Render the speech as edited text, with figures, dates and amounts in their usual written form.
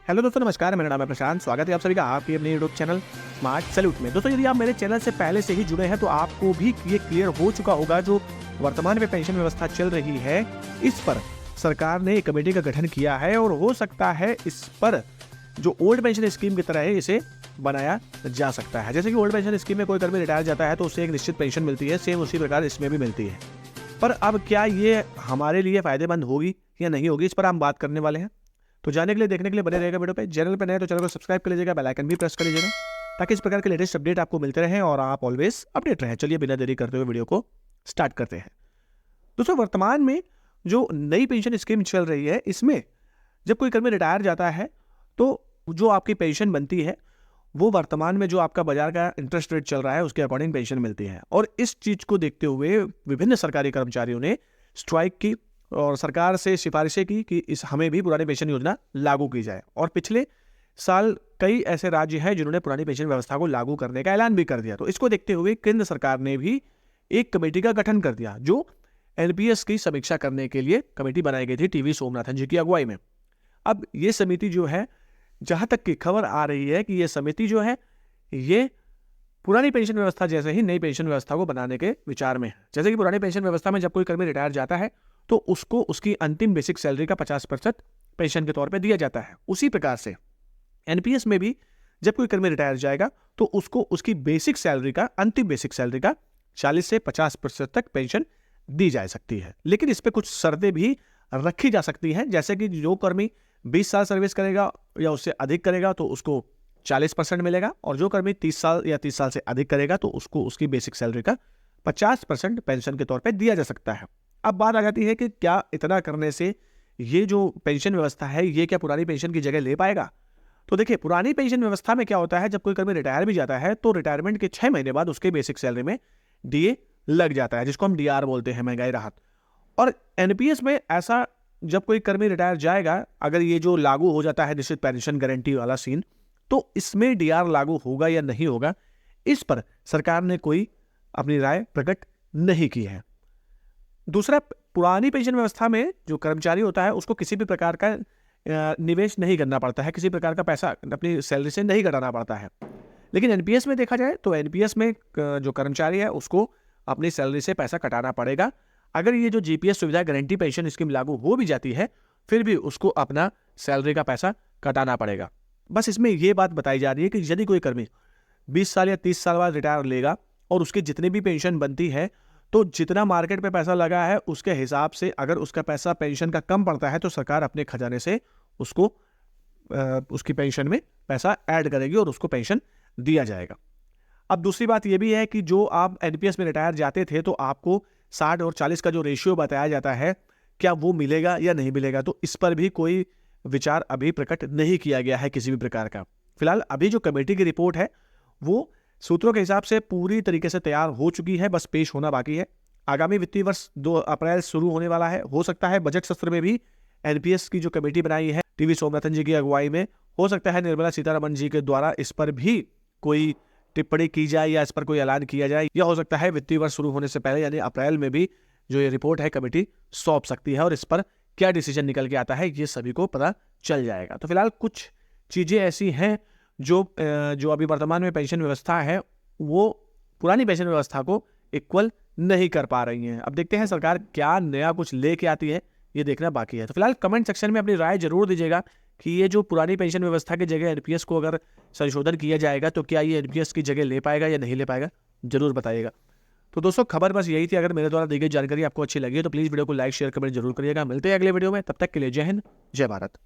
Hello दोस्तों, नमस्कार। मेरा नाम है प्रशांत। स्वागत है आप सभी का आपके अपने यूट्यूब चैनल स्मार्ट सैल्यूट में। दोस्तों, यदि आप मेरे चैनल से पहले से ही जुड़े हैं तो आपको भी ये क्लियर हो चुका होगा, जो वर्तमान में पेंशन व्यवस्था चल रही है, इस पर सरकार ने एक कमेटी का गठन किया है और हो सकता है इस पर जो ओल्ड पेंशन स्कीम की तरह है इसे बनाया जा सकता है। जैसे कि ओल्ड पेंशन स्कीम में कोई कर्मी रिटायर जाता है तो उसे एक निश्चित पेंशन मिलती है, सेम उसी प्रकार इसमें भी मिलती है। पर अब क्या ये हमारे लिए फायदेमंद होगी या नहीं होगी, इस पर हम बात करने वाले हैं। तो जानने के लिए, देखने के लिए बने रहेगा वीडियो पे। चैनल पे नए तो चैनल को सब्सक्राइब कर लीजिएगा, बेल आइकन भी प्रेस कर लीजिएगा, ताकि इस प्रकार के लेटेस्ट अपडेट आपको मिलते रहें और आप ऑलवेज अपडेट रहें। चलिए बिना देरी करते हुए वीडियो को स्टार्ट करते हैं। दोस्तों, वर्तमान में जो नई पेंशन स्कीम चल रही है, इसमें जब कोई कर्मी रिटायर जाता है तो जो आपकी पेंशन बनती है वो वर्तमान में जो आपका बाजार का इंटरेस्ट रेट चल रहा है उसके अकॉर्डिंग पेंशन मिलती है। और इस चीज को देखते हुए विभिन्न सरकारी कर्मचारियों ने स्ट्राइक की और सरकार से सिफारिशें की कि इस हमें भी पुरानी पेंशन योजना लागू की जाए। और पिछले साल कई ऐसे राज्य हैं जिन्होंने पुरानी पेंशन व्यवस्था को लागू करने का ऐलान भी कर दिया। तो इसको देखते हुए केंद्र सरकार ने भी एक कमेटी का गठन कर दिया, जो एनपीएस की समीक्षा करने के लिए कमेटी बनाई गई थी टीवी सोमनाथन जी की अगुवाई में। अब ये समिति जो है, जहां तक की खबर आ रही है कि ये समिति जो है ये पुरानी पेंशन व्यवस्था जैसे ही नई पेंशन व्यवस्था को बनाने के विचार में है। जैसे कि पुरानी पेंशन व्यवस्था में जब कोई कर्मी रिटायर जाता है तो उसको उसकी अंतिम बेसिक सैलरी का 50% पेंशन के तौर पे दिया जाता है। उसी प्रकार से एनपीएस में भी जब कोई कर्मी रिटायर जाएगा तो उसको उसकी बेसिक सैलरी का, अंतिम बेसिक सैलरी का 40 से 50% तक पेंशन दी जा सकती है। लेकिन इस पे कुछ शर्तें भी रखी जा सकती हैं, जैसे कि जो कर्मी 20 साल सर्विस करेगा या उससे अधिक करेगा तो उसको 40% मिलेगा, और जो कर्मी 30 साल या 30 साल से अधिक करेगा तो उसको उसकी बेसिक सैलरी का 50% पेंशन के तौर पे दिया जा सकता है। अब बात आ जाती है कि क्या इतना करने से ये जो पेंशन व्यवस्था है ये क्या पुरानी पेंशन की जगह ले पाएगा? तो देखिए, पुरानी पेंशन व्यवस्था में क्या होता है, जब कोई कर्मी रिटायर भी जाता है तो रिटायरमेंट के 6 महीने बाद उसके बेसिक सैलरी में डीए लग जाता है, जिसको हम डीआर बोलते हैं, महंगाई राहत। और एनपीएस में ऐसा जब कोई कर्मी रिटायर जाएगा, अगर ये जो लागू हो जाता है निश्चित पेंशन गारंटी वाला सीन, तो इसमें डीआर लागू होगा या नहीं होगा, इस पर सरकार ने कोई अपनी राय प्रकट नहीं की है। दूसरा, पुरानी पेंशन व्यवस्था में जो कर्मचारी होता है उसको किसी भी प्रकार का निवेश नहीं करना पड़ता है, किसी प्रकार का पैसा अपनी सैलरी से नहीं घटाना पड़ता है। लेकिन एनपीएस में देखा जाए तो एनपीएस में जो कर्मचारी है उसको अपनी सैलरी से पैसा कटाना पड़ेगा। अगर ये जो जीपीएस सुविधा गारंटी पेंशन स्कीम लागू हो भी जाती है, फिर भी उसको अपना सैलरी का पैसा कटाना पड़ेगा। बस इसमें यह बात बताई जा रही है कि यदि कोई कर्मी 20 साल या 30 साल बाद रिटायर लेगा और उसकी जितनी भी पेंशन बनती है, तो जितना मार्केट पे पैसा लगा है उसके हिसाब से अगर उसका पैसा पेंशन का कम पड़ता है तो सरकार अपने खजाने से उसको उसकी पेंशन में पैसा ऐड करेगी और उसको पेंशन दिया जाएगा। अब दूसरी बात यह भी है कि जो आप एनपीएस में रिटायर जाते थे तो आपको 60 और 40 का जो रेशियो बताया जाता है, क्या वो मिलेगा या नहीं मिलेगा, तो इस पर भी कोई विचार अभी प्रकट नहीं किया गया है किसी भी प्रकार का। फिलहाल अभी जो कमेटी की रिपोर्ट है वो सूत्रों के हिसाब से पूरी तरीके से तैयार हो चुकी है, बस पेश होना बाकी है। आगामी वित्तीय वर्ष 2 अप्रैल शुरू होने वाला है। हो सकता है बजट सत्र में भी एनपीएस की जो कमेटी बनाई है टीवी सोमनाथन जी की अगुवाई में, हो सकता है निर्मला सीतारमण जी के द्वारा इस पर भी कोई टिप्पणी की जाए या इस पर कोई ऐलान किया जाए, या हो सकता है वित्तीय वर्ष शुरू होने से पहले यानी अप्रैल में भी जो ये रिपोर्ट है कमेटी सौंप सकती है, और इस पर क्या डिसीजन निकल के आता है ये सभी को पता चल जाएगा। तो फिलहाल कुछ चीजें ऐसी हैं जो अभी वर्तमान में पेंशन व्यवस्था है वो पुरानी पेंशन व्यवस्था को इक्वल नहीं कर पा रही है। अब देखते हैं सरकार क्या नया कुछ लेके आती है, ये देखना बाकी है। तो फिलहाल कमेंट सेक्शन में अपनी राय जरूर दीजिएगा कि ये जो पुरानी पेंशन व्यवस्था की जगह एनपीएस को अगर संशोधन किया जाएगा तो क्या ये एनपीएस की जगह ले पाएगा या नहीं ले पाएगा, जरूर बताइएगा। तो दोस्तों, खबर बस यही थी। अगर मेरे द्वारा दी गई जानकारी आपको अच्छी लगी तो प्लीज वीडियो को लाइक, शेयर, कमेंट जरूर करिएगा। मिलते हैं अगले वीडियो में, तब तक के लिए जय हिंद, जय भारत।